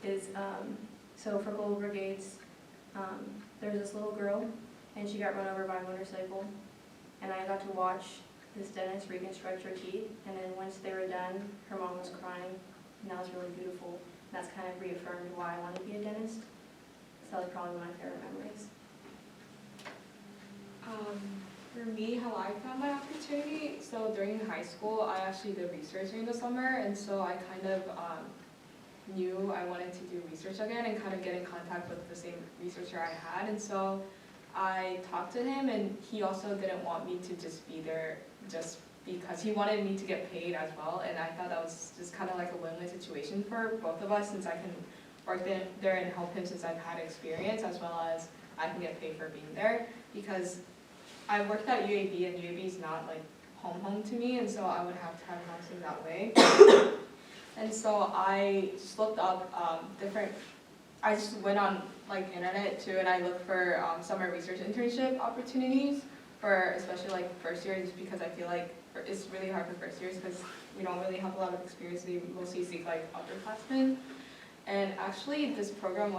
is, so for Gold Brigades, there's this little girl, and she got run over by a motorcycle, and I got to watch this dentist reconstruct her teeth, and then once they were done, her mom was crying, and that was really beautiful. And that's kind of reaffirmed why I want to be a dentist. So that was probably one of my favorite memories. For me, how I found my opportunity, so during high school, I actually did research during the summer, and so I kind of knew I wanted to do research again and kind of get in contact with the same researcher I had, and so I talked to him, and he also didn't want me to just be there just because he wanted me to get paid as well, and I thought that was just kind of like a win-win situation for both of us, since I can work there and help him since I've had experience, as well as I can get paid for being there, because I worked at UAB, and UAB is not like home to me, and so I would have to have housing that way. And so I just looked up I just went on like internet too, and I looked for summer research internship opportunities for especially like first years, because I feel like it's really hard for first years because we don't really have a lot of experience. They mostly seek like upperclassmen. And actually this program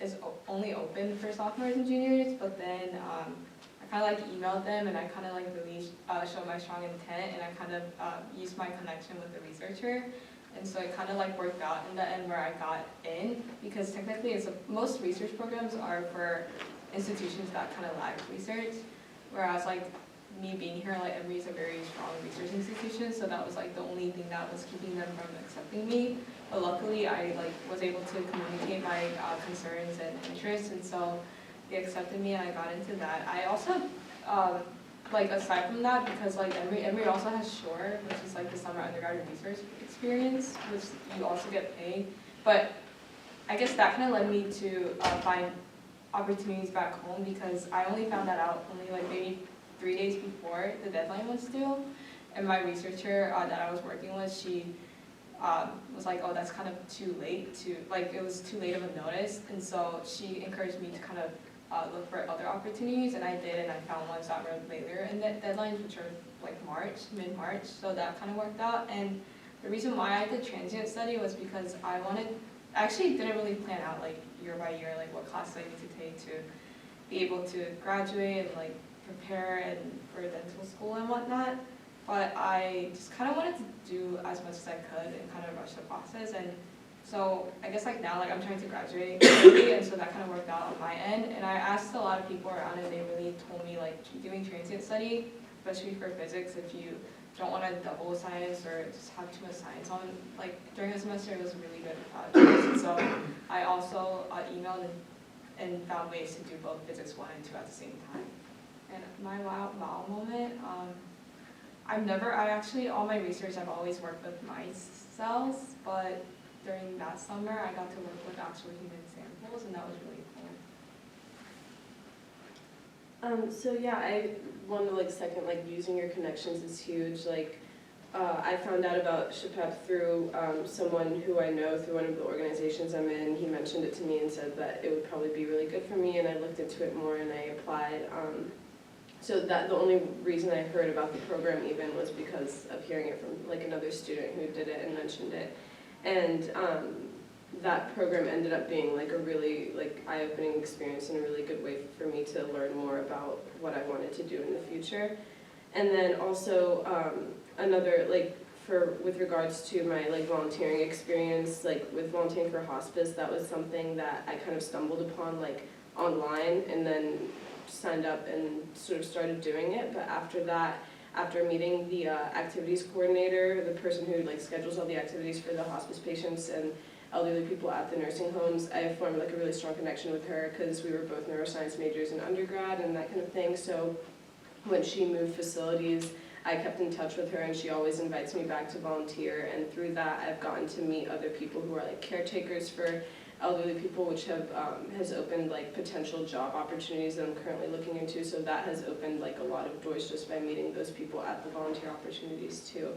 is only open for sophomores and juniors, but then I kind of like emailed them, and I kind of like really showed my strong intent, and I kind of used my connection with the researcher. And so it kind of like worked out in the end where I got in, because technically most research programs are for institutions that kind of lack research, whereas like me being here, like Emory is a very strong research institution, so that was like the only thing that was keeping them from accepting me. But luckily I like was able to communicate my concerns and interests, and so they accepted me and I got into that. I also like aside from that, because like Emory also has SHORE, which is like the summer undergraduate research experience, which you also get paid. But I guess that kind of led me to find opportunities back home, because I only found that out only like maybe 3 days before the deadline was due. And my researcher that I was working with, she was like, oh, that's kind of too late to, like it was too late of a notice. And so she encouraged me to kind of look for other opportunities, and I did, and I found ones that were later in the deadlines, which are like mid-March, so that kind of worked out. And the reason why I did transient study was because I actually didn't really plan out like year by year like what classes I need to take to be able to graduate and like prepare and for dental school and whatnot, but I just kind of wanted to do as much as I could and kind of rush the process. And so I guess like now, like I'm trying to graduate early, and so that kind of worked out on my end. And I asked a lot of people around, and they really told me like keep doing transient study, especially for physics. If you don't want to double science or just have too much science on, like during a semester, it was really good choice. And so I also emailed and found ways to do both physics 1 and 2 at the same time. And my wow moment, all my research I've always worked with mice cells, but during that summer, I got to work with actual human samples, and that was really cool. So yeah, I want to like second, like using your connections is huge. Like I found out about SHPEP through someone who I know through one of the organizations I'm in. He mentioned it to me and said that it would probably be really good for me, and I looked into it more and I applied. So that the only reason I heard about the program even was because of hearing it from like another student who did it and mentioned it. And that program ended up being like a really like eye-opening experience and a really good way for me to learn more about what I wanted to do in the future. And then also another like with regards to my like volunteering experience, like with volunteering for hospice, that was something that I kind of stumbled upon like online, and then signed up and sort of started doing it. But after that, after meeting the activities coordinator, the person who like schedules all the activities for the hospice patients and elderly people at the nursing homes, I formed like a really strong connection with her because we were both neuroscience majors in undergrad and that kind of thing. So when she moved facilities, I kept in touch with her, and she always invites me back to volunteer, and through that I've gotten to meet other people who are like caretakers for elderly people, which have has opened like potential job opportunities that I'm currently looking into. So that has opened like a lot of doors just by meeting those people at the volunteer opportunities too.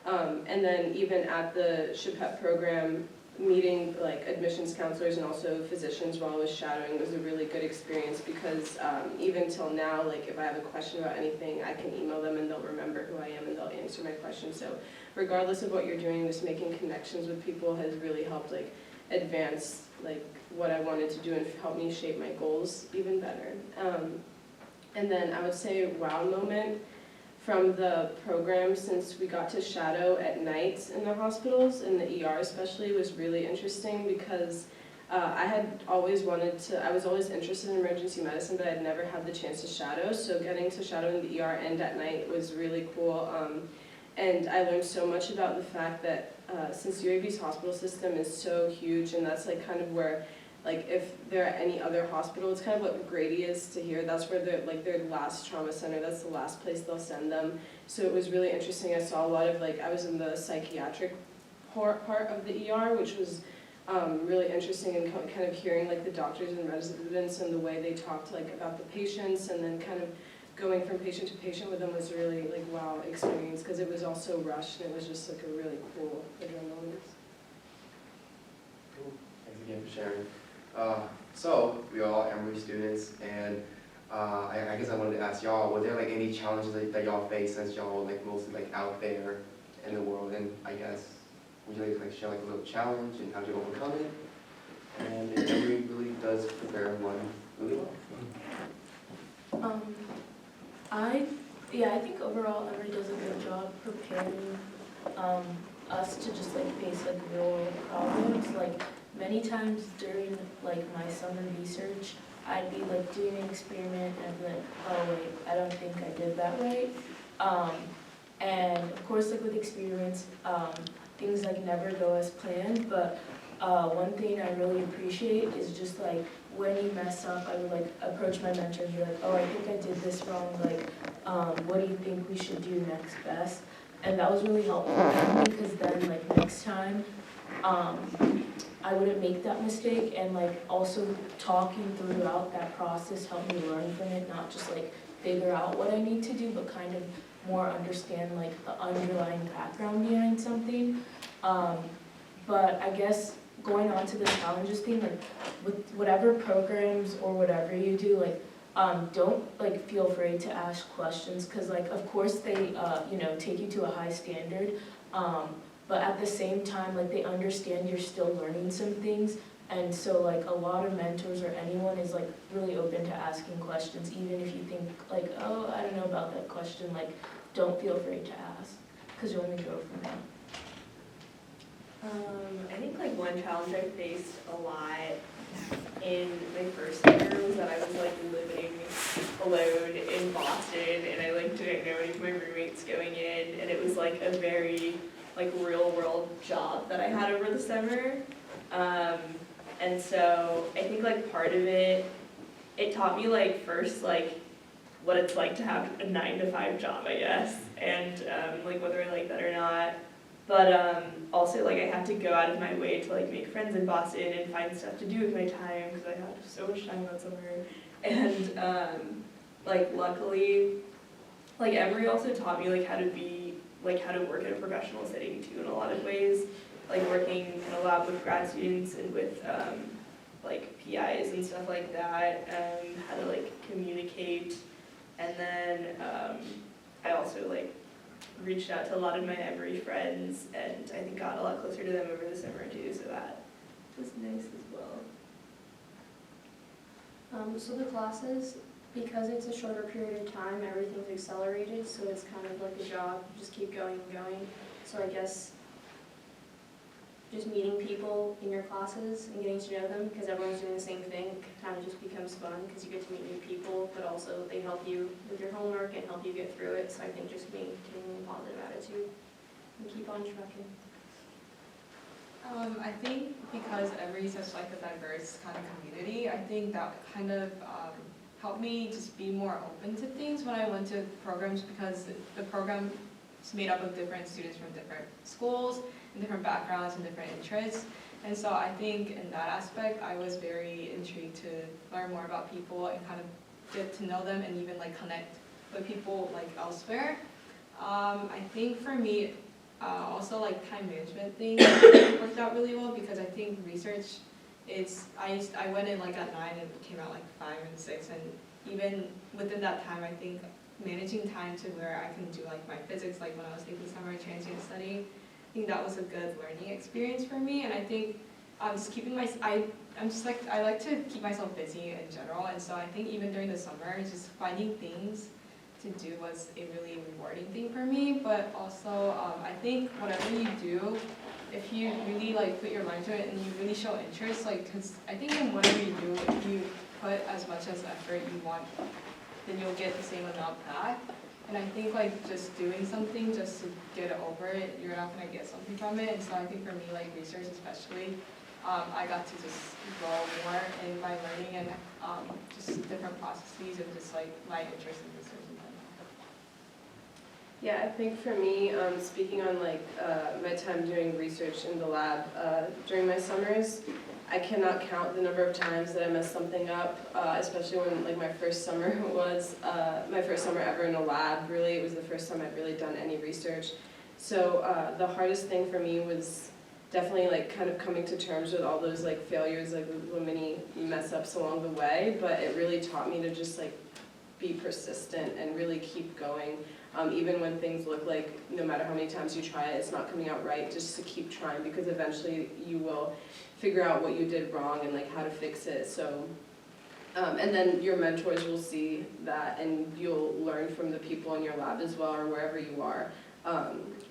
And then even at the SHPEP program, meeting like admissions counselors and also physicians while I was shadowing was a really good experience, because even till now, like if I have a question about anything, I can email them and they'll remember who I am and they'll answer my questions. So regardless of what you're doing, just making connections with people has really helped like advance like what I wanted to do and help me shape my goals even better. And then I would say wow moment from the program, since we got to shadow at night in the hospitals, in the ER especially, was really interesting because I had always wanted to, I was always interested in emergency medicine, but I'd never had the chance to shadow, so getting to shadow in the ER and at night was really cool. And I learned so much about the fact that since UAB's hospital system is so huge, and that's like kind of where, like if there are any other hospital, it's kind of what Grady is to here, that's where they're like their last trauma center, that's the last place they'll send them. So it was really interesting. I saw a lot of like, I was in the psychiatric part of the ER, which was really interesting, and kind of hearing like the doctors and residents and the way they talked like about the patients, and then kind of going from patient to patient with them was really like wow experience, because it was all so rushed and it was just like a really cool adrenaline. Cool. Thanks again for sharing. So we're all Emory students, and I guess I wanted to ask y'all, were there like any challenges that y'all faced since y'all were like mostly like out there in the world? And I guess would you like share like a little challenge and how did you overcome it? And Emory really does prepare one really well. I think overall Emory does a good job preparing us to just like face like real world problems. Like many times during like my summer research, I'd be like doing an experiment and I'd be like, oh wait, I don't think I did that right. And of course like with experiments, things like never go as planned, but one thing I really appreciate is just like when you mess up, I would like approach my mentor and be like, oh, I think I did this wrong, like, what do you think we should do next best? And that was really helpful for me, because then like next time, I wouldn't make that mistake, and like also talking throughout that process helped me learn from it, not just like figure out what I need to do, but kind of more understand like the underlying background behind something. But I guess going on to the challenges thing, like with whatever programs or whatever you do, like don't like feel afraid to ask questions, because like of course they you know take you to a high standard, but at the same time like they understand you're still learning some things, and so like a lot of mentors or anyone is like really open to asking questions, even if you think like, oh, I don't know about that question, like don't feel afraid to ask, because you only grow from there. I think like one challenge I faced a lot in my first year was that I was like living alone in Boston, and I like didn't know any of my roommates going in, and it was like a very like real world job that I had over the summer. And so I think like part of it taught me like first like what it's like to have a 9-to-5 job, I guess, and like whether I like that or not. But also like I had to go out of my way to like make friends in Boston and find stuff to do with my time, because I had so much time that summer. And like luckily, like Emory also taught me like how to work in a professional setting too in a lot of ways, like working in a lab with grad students and with like PIs and stuff like that, how to like communicate. And then I also like reached out to a lot of my Emory friends, and I think got a lot closer to them over the summer too, so that was nice as well. So the classes, because it's a shorter period of time, everything's accelerated, so it's kind of like a job, you just keep going and going. So I guess just meeting people in your classes and getting to know them, because everyone's doing the same thing, kind of just becomes fun, because you get to meet new people, but also they help you with your homework and help you get through it. So I think just taking a positive attitude and keep on trucking. I think because Emory is such like a diverse kind of community, I think that kind of helped me just be more open to things when I went to programs, because the program is made up of different students from different schools and different backgrounds and different interests. And so I think in that aspect, I was very intrigued to learn more about people and kind of get to know them and even like connect with people like elsewhere. I think for me, also like time management thing worked out really well, because I think research is, I went in like at 9 and came out like 5 and 6, and even within that time I think managing time to where I can do like my physics, like when I was taking summer transient study, I think that was a good learning experience for me. And I think just keeping I like to keep myself busy in general, and so I think even during the summer, just finding things to do was a really rewarding thing for me. But also, I think whatever you do, if you really like put your mind to it and you really show interest, like, cause I think in whatever you do, if you put as much as effort you want, then you'll get the same amount back. And I think like just doing something just to get over it, you're not gonna get something from it. And so I think for me, like research especially, I got to just grow more in my learning and just different processes and just like my interest in research in general. Yeah, I think for me, speaking on like my time doing research in the lab during my summers, I cannot count the number of times that I messed something up, especially when like my first summer was my first summer ever in a lab. Really, it was the first time I'd really done any research. So the hardest thing for me was definitely like kind of coming to terms with all those like failures, like the many mess ups along the way. But it really taught me to just like be persistent and really keep going. Even when things look like no matter how many times you try it, it's not coming out right, just to keep trying, because eventually you will figure out what you did wrong and like how to fix it. So, and then your mentors will see that, and you'll learn from the people in your lab as well, or wherever you are.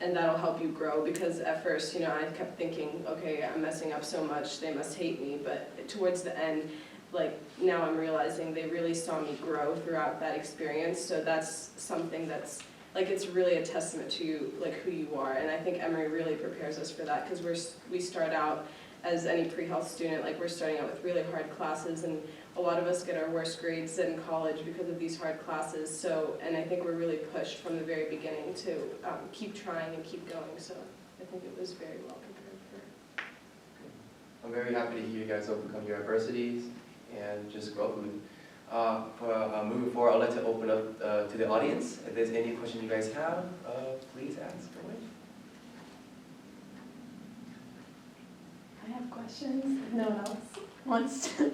And that'll help you grow, because at first, you know, I kept thinking, okay, I'm messing up so much, they must hate me. But towards the end, like now I'm realizing they really saw me grow throughout that experience. So that's something that's like, it's really a testament to you, like who you are. And I think Emory really prepares us for that, because we start out as any pre-health student, like we're starting out with really hard classes, and a lot of us get our worst grades in college because of these hard classes. So, and I think we're really pushed from the very beginning to keep trying and keep going. So I think it was very well prepared for. I'm very happy to hear you guys overcome your adversities and just grow. Moving forward, I'd like to open up to the audience. If there's any question you guys have, please ask away. I have questions, if no one else wants to.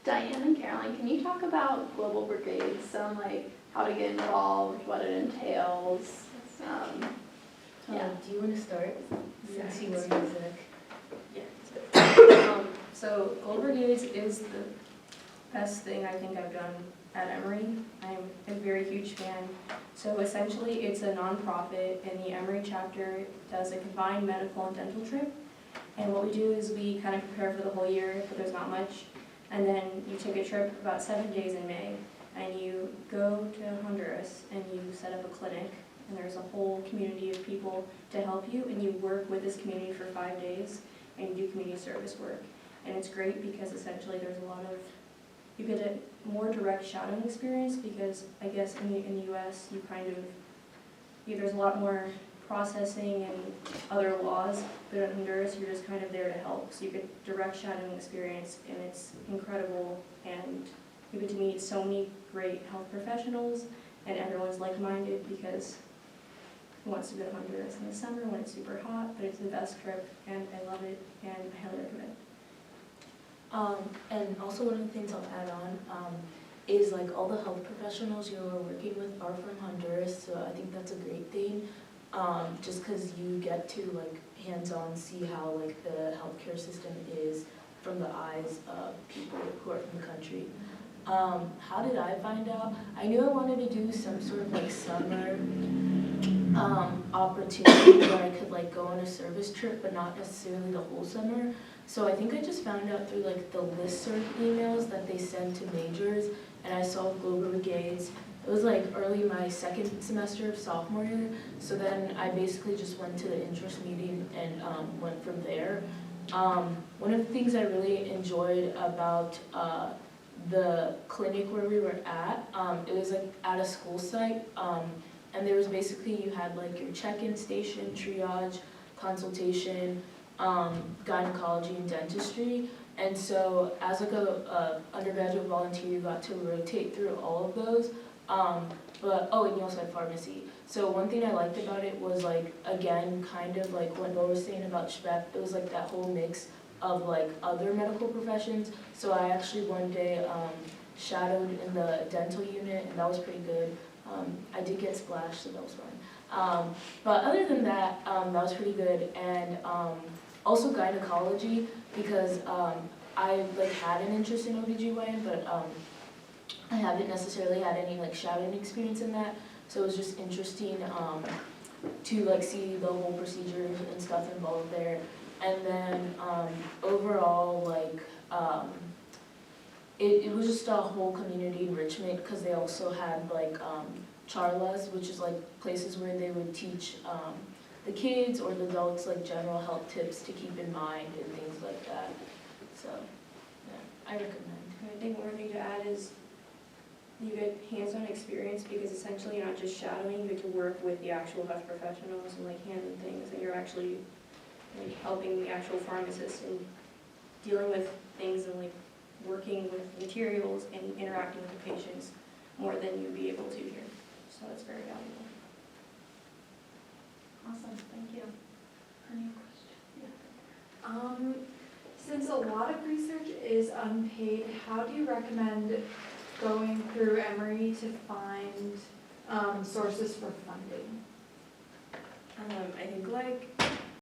Diane and Caroline, can you talk about Global Brigades, like how to get involved, what it entails? Yeah. Do you want to start? Since you were music. So Gold Brigades is the best thing I think I've done at Emory. I'm a very huge fan. So essentially it's a nonprofit, and the Emory chapter does a combined medical and dental trip. And what we do is we kind of prepare for the whole year, but there's not much. And then you take a trip about 7 days in May, and you go to Honduras and you set up a clinic, and there's a whole community of people to help you, and you work with this community for 5 days, and you do community service work. And it's great because essentially there's a lot of, you get a more direct shadowing experience, because I guess in the US you kind of, there's a lot more processing and other laws, but in Honduras you're just kind of there to help. So you get direct shadowing experience, and it's incredible, and you get to meet so many great health professionals, and everyone's like-minded, because who wants to go to Honduras in the summer when it's super hot, but it's the best trip, and I love it, and I highly recommend it. And also one of the things I'll add on is like all the health professionals you're working with are from Honduras, so I think that's a great thing. Just because you get to like hands-on see how like the healthcare system is from the eyes of people who are from the country. How did I find out? I knew I wanted to do some sort of like summer opportunity where I could like go on a service trip, but not necessarily the whole summer. So I think I just found out through like the listserv emails that they send to majors, and I saw Global Brigades. It was like early my second semester of sophomore year, so then I basically just went to the interest meeting and went from there. One of the things I really enjoyed about the clinic where we were at, it was like at a school site, and there was basically, you had like your check-in station, triage, consultation, gynecology and dentistry. And so as like a undergraduate volunteer, you got to rotate through all of those. And you also had pharmacy. So one thing I liked about it was like, again, kind of like what Noah was saying about SHPEP, it was like that whole mix of like other medical professions. So I actually one day shadowed in the dental unit, and that was pretty good. I did get splashed, so that was fun. But other than that, that was pretty good. And also gynecology, because I like had an interest in OBGYN, but I haven't necessarily had any like shadowing experience in that, so it was just interesting to like see the whole procedures and stuff involved there. And then overall, like it was just a whole community enrichment, because they also had like charlas, which is like places where they would teach the kids or the adults like general health tips to keep in mind and things like that. So yeah, I recommend. I think one thing to add is you get hands-on experience, because essentially you're not just shadowing, you get to work with the actual health professionals and like handling things, and you're actually like helping the actual pharmacist and dealing with things and like working with materials and interacting with the patients more than you'd be able to here. So it's very valuable. Awesome, thank you. Any questions? Since a lot of research is unpaid, how do you recommend going through Emory to find sources for funding? I think like